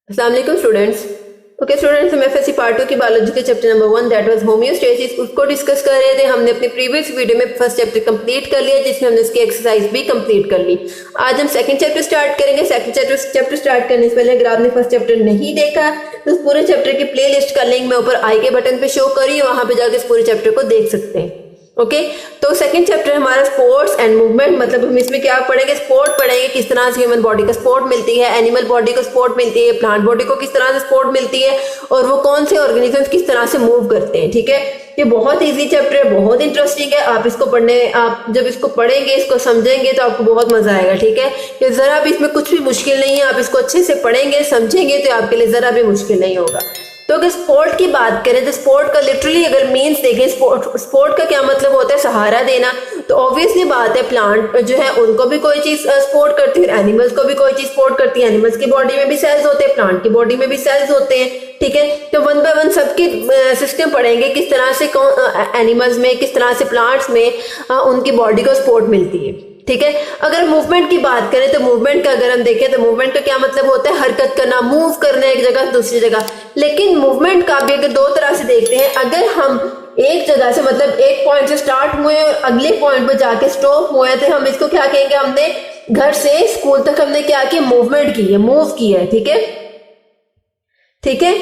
अस्सलाम वालेकुम students. Okay students, हम एफएससी पार्ट 2 की बायोलॉजी के chapter number 1 that was homeostasis उसको डिस्कस कर रहे थे। हमने अपनी प्रीवियस वीडियो में फर्स्ट चैप्टर कंप्लीट कर लिया जिसमें हमने इसकी एक्सरसाइज भी कंप्लीट कर ली। आज हम सेकंड चैप्टर स्टार्ट करेंगे। सेकंड चैप्टर स्टार्ट करने से पहले अगर आपने फर्स्ट चैप्टर नहीं देखा तो उस पूरे चैप्टर की प्ले लिस्ट का लिंक मैं ऊपर आई के बटन पे शो करी, वहां पे जाकर इस पूरे चैप्टर को देख सकते हैं। ओके तो सेकंड चैप्टर हमारा स्पोर्ट्स एंड मूवमेंट, मतलब हम इसमें क्या पढ़ेंगे, स्पोर्ट पढ़ेंगे, किस तरह से ह्यूमन बॉडी को स्पोर्ट मिलती है, एनिमल बॉडी को स्पोर्ट मिलती है, प्लांट बॉडी को किस तरह से स्पोर्ट मिलती है और वो कौन से ऑर्गेनिजम्स किस तरह से मूव करते हैं। ठीक है, ये बहुत इजी चैप्टर है, बहुत इंटरेस्टिंग है। आप जब इसको पढ़ेंगे, इसको समझेंगे तो आपको बहुत मजा आएगा। ठीक है, ये जरा भी इसमें कुछ भी मुश्किल नहीं है। आप इसको अच्छे से पढ़ेंगे, समझेंगे तो आपके लिए जरा भी मुश्किल नहीं होगा। तो अगर स्पोर्ट की बात करें तो स्पोर्ट का लिटरली अगर मीन्स देखें, स्पोर्ट का क्या मतलब होता है, सहारा देना। तो ऑब्वियसली बात है, प्लांट जो है उनको भी कोई चीज सपोर्ट करती है, एनिमल्स को भी कोई चीज सपोर्ट करती है। एनिमल्स की बॉडी में भी सेल्स होते हैं, प्लांट की बॉडी में भी सेल्स होते हैं। ठीक है, तो वन बाय वन सबके सिस्टम पढ़ेंगे, किस तरह से एनिमल्स में, किस तरह से प्लांट्स में उनकी बॉडी को सपोर्ट मिलती है। ठीक है, अगर मूवमेंट की बात करें तो मूवमेंट का अगर हम देखें तो मूवमेंट का क्या मतलब होता है, हरकत करना, मूव करना एक जगह से दूसरी जगह। लेकिन मूवमेंट का भी अगर दो तरह से देखते हैं, अगर हम एक जगह से मतलब एक पॉइंट से स्टार्ट हुए और अगले पॉइंट पर जाके स्टॉप हुए तो हम इसको क्या कहेंगे, हमने घर से स्कूल तक हमने क्या किया, मूवमेंट की है, मूव किया है। ठीक है, ठीक है,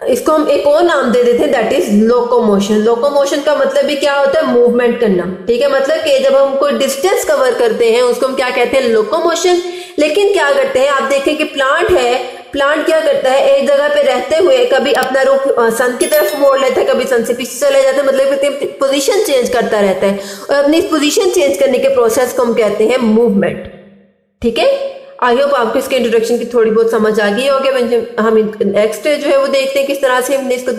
इसको हम एक और नाम दे देते हैं, दैट इज लोकोमोशन। लोकोमोशन का मतलब भी क्या होता है, मूवमेंट करना। ठीक है, मतलब कि जब हम कोई डिस्टेंस कवर करते हैं उसको हम क्या कहते हैं, लोकोमोशन। लेकिन क्या करते हैं, आप देखें कि प्लांट है, प्लांट क्या करता है, एक जगह पे रहते हुए कभी अपना रुख सन की तरफ मोड़ लेता है, कभी सन से पीछे चले जाता है, मतलब पोजीशन चेंज करता रहता है और अपनी पोजीशन चेंज करने के प्रोसेस को हम कहते हैं मूवमेंट। ठीक है, आई होप आपको इसके इंट्रोडक्शन की थोड़ी बहुत समझ आ गई होगी। हम नेक्स्ट जो है वो देखते हैं किस तरह से हमने इसको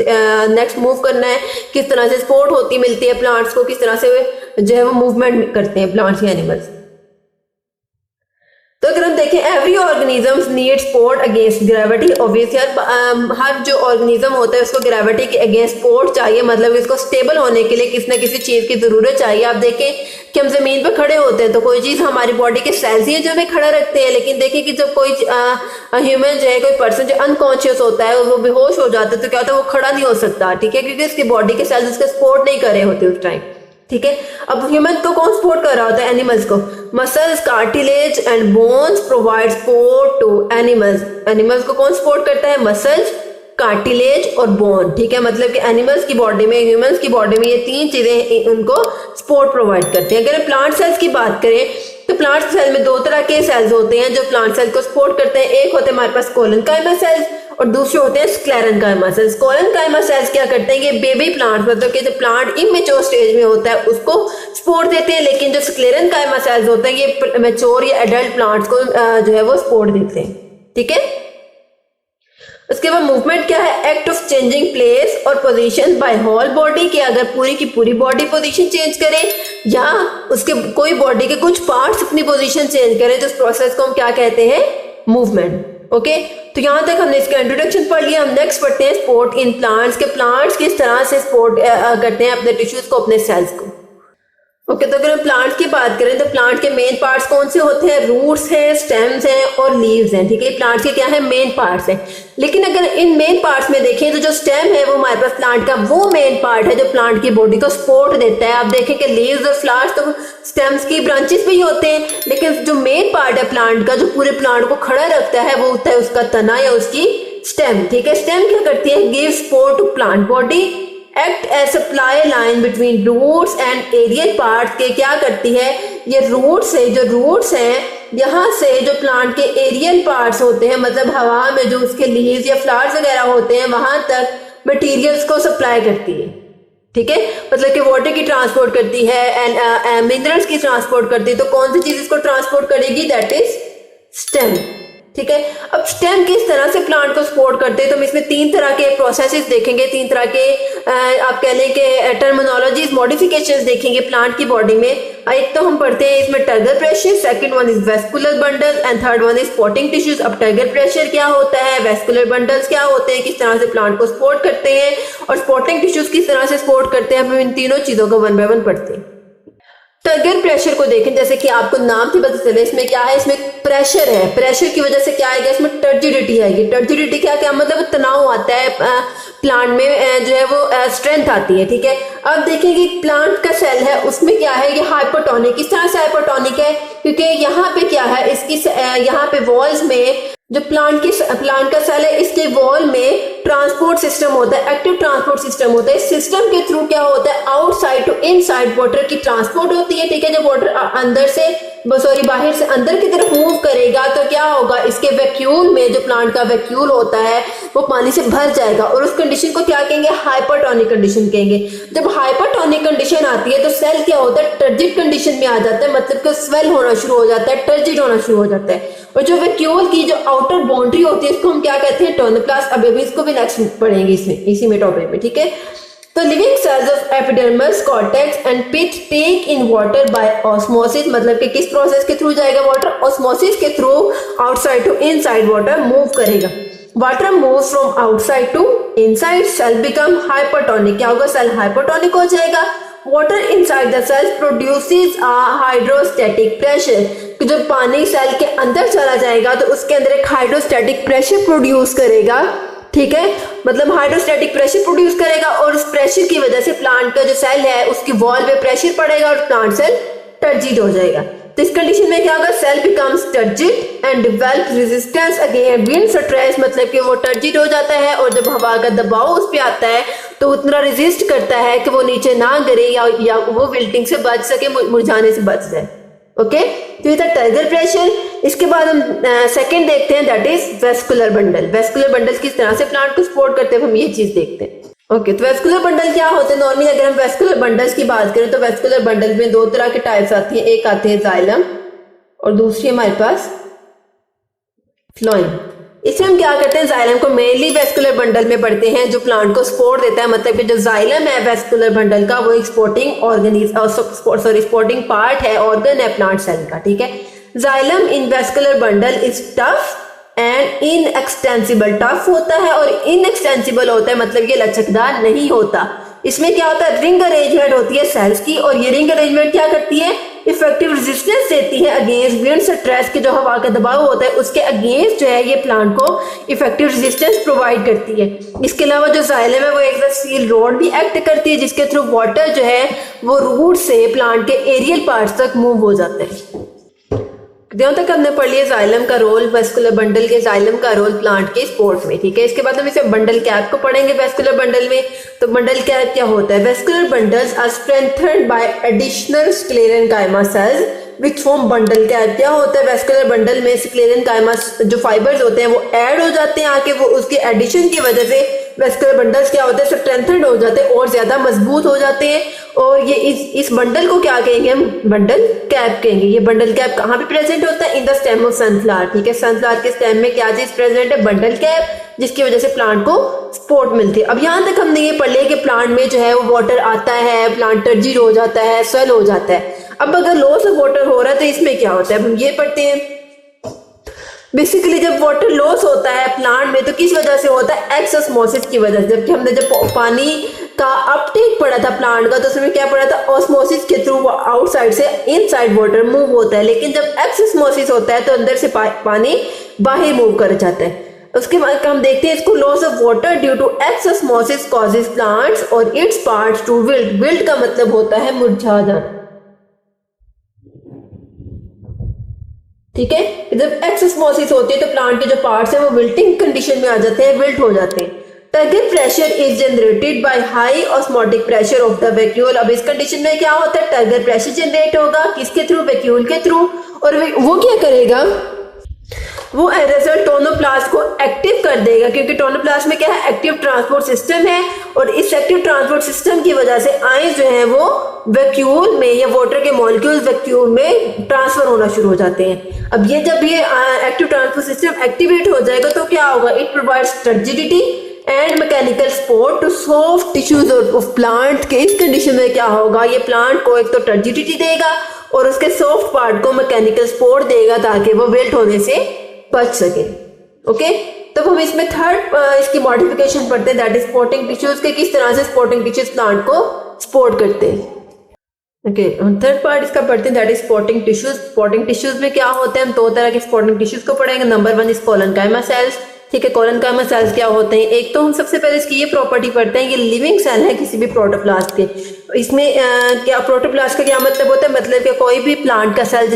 नेक्स्ट मूव करना है, किस तरह से सपोर्ट होती मिलती है प्लांट्स को, किस तरह से जो है वो मूवमेंट करते हैं प्लांट्स या एनिमल्स। तो अगर हम देखें, every organisms need support against gravity. Obviously हर जो ऑर्गेनिज्म होता है उसको ग्रेविटी के अगेंस्ट सपोर्ट चाहिए, मतलब इसको स्टेबल होने के लिए किसी ना किसी चीज की जरूरत चाहिए। आप देखें कि हम जमीन पर खड़े होते हैं तो कोई चीज हमारी बॉडी के सेल्स ही है जो हमें खड़ा रखते हैं। लेकिन देखिए कि जब कोई ह्यूमन जो है, कोई पर्सन जो अनकॉन्शियस होता है, वो बेहोश हो जाता है, तो क्या होता है, वो खड़ा नहीं हो सकता। ठीक है, क्योंकि उसकी बॉडी के सेल्स उसका सपोर्ट नहीं कर रहे होते उस टाइम। ठीक है, अब ह्यूमन को कौन सपोर्ट कर रहा होता है, एनिमल्स को। Muscles, cartilage and bones provide support to animals. Animals को कौन सपोर्ट करता है, मसल्स, कार्टिलेज और बोन। ठीक है, मतलब कि एनिमल्स की बॉडी में, ह्यूमंस की बॉडी में ये तीन चीजें उनको सपोर्ट प्रोवाइड करती हैं। अगर प्लांट सेल्स की बात करें तो प्लांट सेल में दो तरह के सेल्स होते हैं जो प्लांट सेल को सपोर्ट करते हैं। एक होते हैं हमारे पास कोलेनकाइमा सेल्स और दूसरे होते हैं स्क्लेरेनकाइमा सेल्स। कोलेनकाइमा सेल्स क्या करते हैं, ये बेबी प्लांट, मतलब कि जब प्लांट इमेच्योर स्टेज में होता है उसको सपोर्ट देते हैं। लेकिन जो स्क्लेरेनकाइमा सेल्स होते हैं ये मैच्योर या एडल्ट प्लांट्स को जो है वो सपोर्ट देते हैं। ठीक है, उसके बाद मूवमेंट क्या है, एक्ट ऑफ चेंजिंग प्लेस और पोजीशन बाय होल बॉडी, कि अगर पूरी की पूरी बॉडी पोजीशन चेंज करे या उसके कोई बॉडी के कुछ पार्ट्स अपनी पोजीशन चेंज करें तो उस प्रोसेस को हम क्या कहते हैं, मूवमेंट। ओके, तो यहां तक हमने इसका इंट्रोडक्शन पढ़ लिया। हम नेक्स्ट पढ़ते हैं सपोर्ट इन प्लांट्स के, प्लांट्स किस तरह से सपोर्ट करते हैं अपने टिश्यूज को, अपने सेल्स को। ओके, तो अगर हम प्लांट की बात करें तो प्लांट के मेन पार्ट्स कौन से होते हैं, रूट्स हैं, स्टेम्स हैं और लीव्स हैं। ठीक है, प्लांट्स के क्या है, मेन पार्ट्स हैं। लेकिन अगर इन मेन पार्ट्स में देखें तो जो स्टेम है वो हमारे पास प्लांट का वो मेन पार्ट है जो प्लांट की बॉडी को सपोर्ट देता है। आप देखें कि लीव्स और फ्लावर्स तो स्टेम्स की ब्रांचेस भी होते हैं, लेकिन जो मेन पार्ट है प्लांट का, जो पूरे प्लांट को खड़ा रखता है, वो होता है उसका तना या उसकी स्टेम। ठीक है, स्टेम क्या करती है, give support to plant body, act as supply line between roots and aerial parts के। क्या करती है, ये रूट्स है, जो रूट्स हैं यहाँ से जो प्लांट के एरियल पार्ट्स होते हैं, मतलब हवा में जो उसके लीव्स या फ्लावर्स वगैरह होते हैं वहां तक मटेरियल्स को सप्लाई करती है। ठीक है, मतलब कि वाटर की ट्रांसपोर्ट करती है एंड मिनरल्स की ट्रांसपोर्ट करती है। तो कौन सी चीज इसको ट्रांसपोर्ट करेगी, दैट इज स्टेम। ठीक है, अब स्टेम किस तरह से प्लांट को सपोर्ट करते हैं तो हम इसमें तीन तरह के प्रोसेसेस देखेंगे, तीन तरह के आप कह लें कि टर्मिनोलॉजीज, मॉडिफिकेशंस देखेंगे प्लांट की बॉडी में। एक तो हम पढ़ते हैं इसमें turgor pressure, second one is vascular bundle and third one is supporting tissues. अब टर्गर प्रेशर क्या होता है, वेस्कुलर बंडल्स क्या होते हैं, किस तरह से प्लांट को सपोर्ट करते हैं और सपोर्टिंग टिश्यूज किस तरह से सपोर्ट करते हैं, हम इन तीनों चीजों को वन बाय वन पढ़ते हैं। टर्गर प्रेशर को देखें, जैसे कि आपको नाम से पता चले इसमें क्या है, इसमें प्रेशर है। प्रेशर की वजह से क्या आएगा, इसमें टर्जिडिटी आएगी। टर्जिडिटी क्या क्या मतलब तनाव आता है प्लांट में, जो है वो स्ट्रेंथ आती है। ठीक है, अब देखेंगे प्लांट का सेल है उसमें क्या है, ये हाइपोटोनिक। किस तरह से हाइपोटोनिक है, क्योंकि यहाँ पे क्या है, इसकी यहाँ पे वॉल्स में जो प्लांट का सेल है इसके वॉल में ट्रांसपोर्ट सिस्टम होता है, एक्टिव ट्रांसपोर्ट सिस्टम होता है। इस सिस्टम के थ्रू क्या होता है, आउटसाइड टू इनसाइड वाटर की ट्रांसपोर्ट होती है। ठीक है, जब वाटर बाहर से अंदर की तरफ मूव करेगा तो क्या होगा, इसके वैक्यूल में, जो प्लांट का वैक्यूल होता है वो पानी से भर जाएगा, और उस कंडीशन को क्या कहेंगे, हाइपरटोनिक कंडीशन कहेंगे। जब हाइपरटोनिक कंडीशन आती है तो सेल क्या होता है, टर्जिड कंडीशन में आ जाता है, मतलब कि स्वेल होना शुरू हो जाता है, टर्जिड होना शुरू हो जाता है। और जो वैक्यूल की जो आउटर बाउंड्री होती है इसको हम क्या कहते हैं, टोनोप्लास्ट। अब अभी इसको भी नेक्स्ट पढ़ेंगे इसमें, इसी में टॉपिक में। ठीक है, तो living cells of epidermis, cortex and pith take in water by osmosis, मतलब कि किस प्रोसेस के थ्रू जाएगा वाटर, ऑस्मोसिस के through outside to inside water move करेगा। Water moves from outside to inside, cell become hypertonic. क्या होगा, cell hypertonic हो जाएगा। Water inside the cell produces a hydrostatic pressure, जब पानी सेल के अंदर चला जाएगा तो उसके अंदर एक हाइड्रोस्टैटिक प्रेशर प्रोड्यूस करेगा। ठीक है, मतलब हाइड्रोस्टैटिक प्रेशर प्रोड्यूस करेगा, और उस प्रेशर की वजह से प्लांट का जो सेल है उसकी वॉल पे प्रेशर पड़ेगा और प्लांट सेल टर्जिड हो जाएगा। तो इस कंडीशन में क्या होगा, cell becomes turgid and develop resistance against wind stress, मतलब कि वो टर्जिड हो जाता है और जब हवा का दबाव उस पर आता है तो उतना रेजिस्ट करता है कि वो नीचे ना गिरे या वो विल्टिंग से बच सके, मुरझाने से बच जाए। ओके, तो ये था टर्गर प्रेशर। इसके बाद हम सेकंड देखते हैं, that is vascular bundle. Vascular bundle किस तरह से प्लांट को सपोर्ट करते हैं, हम ये चीज देखते हैं। ओके, तो वेस्कुलर बंडल क्या होते हैं, नॉर्मली अगर हम वेस्कुलर बंडल्स की बात करें तो वेस्कुलर बंडल में दो तरह के टाइप्स आती हैं, एक आते हैं जाइलम और दूसरी हमारे पास फ्लोएम। इसमें हम क्या करते हैं, जाइलम को मेनली वेस्कुलर बंडल में पढ़ते हैं, जो प्लांट को सपोर्ट देता है। मतलब कि जो जाइलम है वेस्कुलर बंडल का वो एक सपोर्टिंग पार्ट है, ऑर्गन है प्लांट सेल का। ठीक है, xylem in vascular bundle is tough and inextensible. Tough होता है और इनएक्सटेंसिबल होता है, मतलब ये लचकदार नहीं होता। इसमें क्या होता है, रिंग अरेंजमेंट होती है सेल्स की, और ये रिंग अरेंजमेंट क्या करती है, इफेक्टिव रेजिस्टेंस देती है अगेंस्ट विंड स्ट्रेस के, जो हवा का दबाव होता है उसके अगेंस्ट जो है ये प्लांट को इफेक्टिव रेजिस्टेंस प्रोवाइड करती है। इसके अलावा जो जाइलम है वो एक स्टील रॉड भी एक्ट करती है, जिसके थ्रू वाटर जो है वो रूट से प्लांट के एरियल पार्ट्स तक मूव हो जाते हैं। यहाँ तक हमने पढ़ लिया जाइलम का रोल, वेस्कुलर बंडल के जाइलम का रोल प्लांट के स्पोर्ट में। ठीक है, इसके बाद हम इसे बंडल कैप को पढ़ेंगे वेस्कुलर बंडल में। तो बंडल कैप क्या होता है, vascular bundles are strengthened by additional sclerenchyma cells which form bundle cap. क्या होता है, वेस्कुलर बंडल में स्क्लेरेनकाइमा जो फाइबर्स होते हैं वो ऐड हो जाते हैं आके, वो उसके एडिशन की वजह से वेस्कुलर बंडल्स क्या होते हैं, स्ट्रेंथन्ड हो जाते हैं और ज्यादा मजबूत हो जाते हैं। और ये इस बंडल को क्या कहेंगे, हम बंडल कैप कहेंगे। ये बंडल कैप कहाँ पे प्रेजेंट होता है, in the stem of sunflower. ठीक है, सनफ्लावर के स्टेम में क्या चीज प्रेजेंट है, बंडल कैप, जिसकी वजह से प्लांट को सपोर्ट मिलती है। अब यहाँ तक हमने ये पढ़ लिया कि प्लांट में जो है वो वाटर आता है, प्लांट टर्जिड हो जाता है, स्वेल हो जाता है। अब अगर लॉस ऑफ वाटर हो रहा है तो इसमें क्या होता है, हम ये पढ़ते हैं। बेसिकली जब वाटर लॉस होता है प्लांट में तो किस वजह से होता है, एक्सोस्मोसिस की वजह से। जबकि हमने जब पानी का अपटेक पढ़ा था प्लांट का तो उसमें क्या पढ़ा था, ऑस्मोसिस के थ्रू आउटसाइड से इनसाइड वाटर मूव होता है। लेकिन जब एक्सोस्मोसिस होता है तो अंदर से पानी बाहर मूव कर जाता है। उसके बाद हम देखते हैं इसको, loss of water due to exosmosis causes plants और its parts to wilt. Wilt का मतलब होता है मुरझा जाना। ठीक है, जब एक्सोस्मोसिस होती है तो प्लांट के जो पार्ट्स हैं वो विल्टिंग कंडीशन में आ जाते हैं, विल्ट हो जाते हैं। Turgor pressure is generated by high osmotic pressure of the vacuole. अब इस कंडीशन में क्या होता है, टर्गर प्रेशर जनरेट होगा किसके थ्रू, वैक्यूल के थ्रू। और वो क्या करेगा, वो एरोसोल टोनोप्लास्ट को एक्टिव कर देगा, क्योंकि टोनोप्लास्ट में क्या है, एक्टिव ट्रांसपोर्ट सिस्टम है। और इस एक्टिव ट्रांसपोर्ट सिस्टम की वजह से आयंस जो है वो वैक्यूल में या वाटर के मॉलिक्यूल्स वैक्यूल में ट्रांसफर होना शुरू हो जाते हैं। अब ये जब ये एक्टिव ट्रांसपोर्ट सिस्टम एक्टिवेट हो जाएगा तो क्या होगा, it provides turgidity and mechanical support to soft tissues of plant. के इस कंडीशन में क्या होगा, ये प्लांट को एक तो टर्जिडिटी देगा और उसके सॉफ्ट पार्ट को मैकेनिकल सपोर्ट देगा ताकि वो वेल्ट होने से बच सके। ओके, तो हम इसमें थर्ड इसकी मॉडिफिकेशन पढ़ते हैं, दैट इज सपोर्टिंग टिश्यूज के, किस तरह से सपोर्टिंग टिश्यूज प्लांट को सपोर्ट करते हैं। ओके, थर्ड पार्ट इसका पढ़ते हैं, that is spotting tissues. Spotting tissues में क्या होते हैं, हम दो तरह के स्पॉटिंग टिश्यूज को पढ़ेंगे। Number one is collenchyma cells. ठीक है, कोलनकाइमा सेल्स क्या होते हैं, एक तो हम सबसे पहले इसकी ये प्रॉपर्टी पढ़ते हैं, ये लिविंग सेल है किसी भी प्रोटोप्लास्ट के। इसमें क्या प्रोटोप्लास्ट का क्या मतलब होता है, मतलब कि कोई भी प्लांट का सेल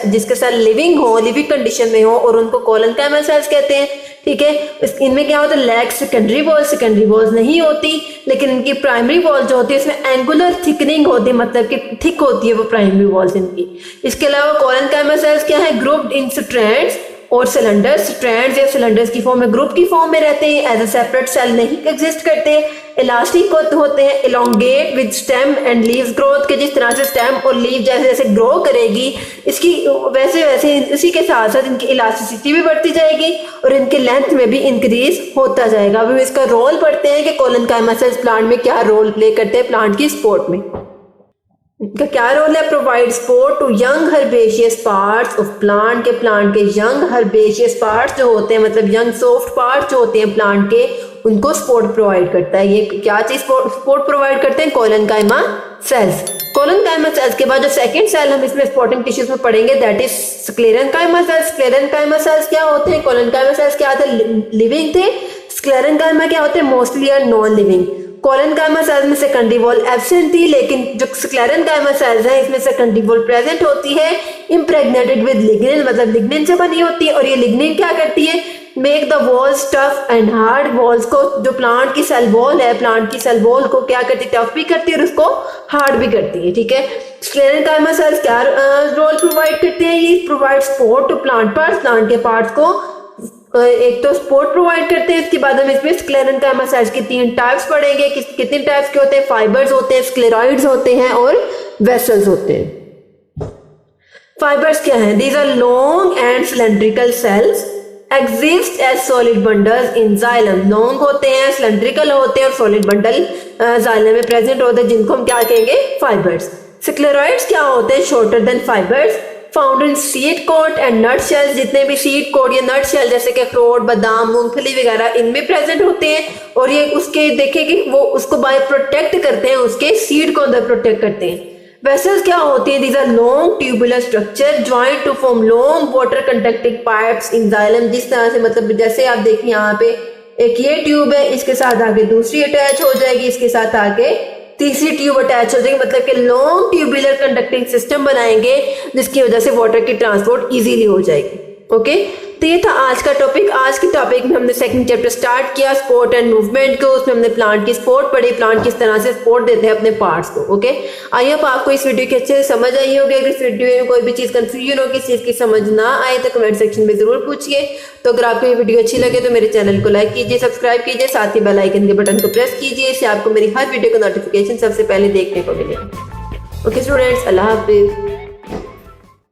जिसके सेल लिविंग हो, लिविंग कंडीशन में हो, और उनको कोलनकाइमा सेल्स कहते हैं। ठीक है, इनमें क्या होता है, लैक सेकेंडरी वॉल्स नहीं होती, लेकिन इनकी प्राइमरी वॉल जो होती है इसमें एंगुलर थिकनिंग होती है, मतलब कि थिक होती है वो प्राइमरी वॉल्स इनकी। इसके अलावा कोलनकाइमा सेल्स क्या है, ग्रुप्ड इन स्ट्रैंड्स और सिलेंडर्स। स्ट्रैंड्स या सिलेंडर्स की फॉर्म में, ग्रुप की फॉर्म में रहते हैं, एज अ सेपरेट सेल नहीं एग्जिस्ट करते। इलास्टिक होते हैं, elongate with stem and leaves growth, के जिस तरह से स्टेम और लीव जैसे जैसे ग्रो करेगी इसकी वैसे वैसे इसी के साथ साथ इनकी इलास्टिसिटी भी बढ़ती जाएगी और इनके लेंथ में भी इंक्रीज होता जाएगा। अभी इसका रोल पढ़ते हैं कि कोलनकाइमा सेल्स प्लांट में क्या रोल प्ले करते हैं प्लांट की सपोर्ट में। इनका क्या रोल है, provide support to young herbaceous parts of plant के यंग हर्बेशियस पार्ट्स जो होते हैं, मतलब यंग सॉफ्ट पार्ट्स जो होते हैं प्लांट के, उनको सपोर्ट प्रोवाइड करता है। ये क्या चीज सपोर्ट प्रोवाइड करते हैं, कोलनकाइमा सेल्स। कोलनकाइमा सेल्स के बाद जो सेकंड सेल हम इसमें स्पॉटिंग टिश्यूज में पढ़ेंगे, that is sclerenchyma cells. Sclerenchyma cells क्या होते हैं, कोलनकाइमा सेल्स क्या थे, लिविंग थे। स्क्लेरेनकाइमा क्या होते हैं, mostly are non living. Collenchyma cells में सेकेंडरी वॉल एब्सेंट थी, लेकिन जो स्क्लेरेनकाइमा सेल्स है इसमें सेकेंडरी वॉल प्रेजेंट होती है, इम्प्रेग्नेटेड विद लिग्निन, मतलब लिग्निन से बनी होती है। और ये लिग्निन क्या करती है, make the walls tough and hard. Walls को, जो प्लांट की सेल वॉल है, प्लांट की सेल वॉल को क्या करती है, टफ भी करती है और उसको हार्ड भी करती है। ठीक है, स्क्लेरेनकाइमा सेल्स क्या रोल प्रोवाइड करते हैं, ये provide support to plant parts, plant के पार्ट्स को एक तो सपोर्ट प्रोवाइड करते हैं। इसके बाद हम इसमें स्क्लेरेनकाइमा सेल्स की तीन टाइप्स पढ़ेंगे। कितने टाइप्स के होते हैं, फाइबर्स होते हैं, स्क्लेरॉइड्स होते हैं और वेसल्स होते हैं। फाइबर्स क्या हैं, these are long and cylindrical cells exist as solid bundles in xylem. Long होते हैं, सिलेंड्रिकल होते हैं और सॉलिड बंडल जाइलम में प्रेजेंट होते हैं, जिनको हम क्या कहेंगे, फाइबर्स। स्क्लेरॉइड्स क्या होते हैं, shorter than fibres, found in seed coat and nut shell. जितने भी सीड कोट या नट शेल जैसे कि अखरोट, बादाम, मूंगफली वगैरह, इनमें प्रेजेंट होते हैं। और ये उसके देखें कि वो उसको बाय प्रोटेक्ट करते हैं, उसके सीड को अंदर प्रोटेक्ट करते हैं। वेसल्स क्या होती है, these are long tubular structure joint to form long water conducting pipes in xylem. जिस तरह से, मतलब जैसे आप देखिए यहाँ पे एक ये ट्यूब है, इसके साथ आगे दूसरी अटैच हो जाएगी, इसके साथ आगे तीसरी ट्यूब अटैच हो जाएगी, मतलब कि लॉन्ग ट्यूबुलर कंडक्टिंग सिस्टम बनाएंगे जिसकी वजह से वाटर की ट्रांसपोर्ट इजीली हो जाएगी। ओके, तो ये था आज का टॉपिक। आज के टॉपिक में हमने सेकंड चैप्टर स्टार्ट किया, सपोर्ट एंड मूवमेंट को। उसमें हमने प्लांट की सपोर्ट पढ़ी, प्लांट किस तरह से सपोर्ट देते हैं अपने पार्ट्स को। ओके, आई होप आपको इस वीडियो के अच्छे से समझ आई होगी। अगर इस वीडियो में कोई भी चीज़ कंफ्यूजन हो, किसी चीज़ की समझ ना आए तो कमेंट सेक्शन में जरूर पूछिए। तो अगर आपको ये वीडियो अच्छी लगे तो मेरे चैनल को लाइक कीजिए, सब्सक्राइब कीजिए, साथ ही बेल आइकन के बटन को प्रेस कीजिए, इससे आपको मेरी हर वीडियो का नोटिफिकेशन सबसे पहले देखने को मिलेगा। ओके स्टूडेंट्स, अल्लाह हाफिज़।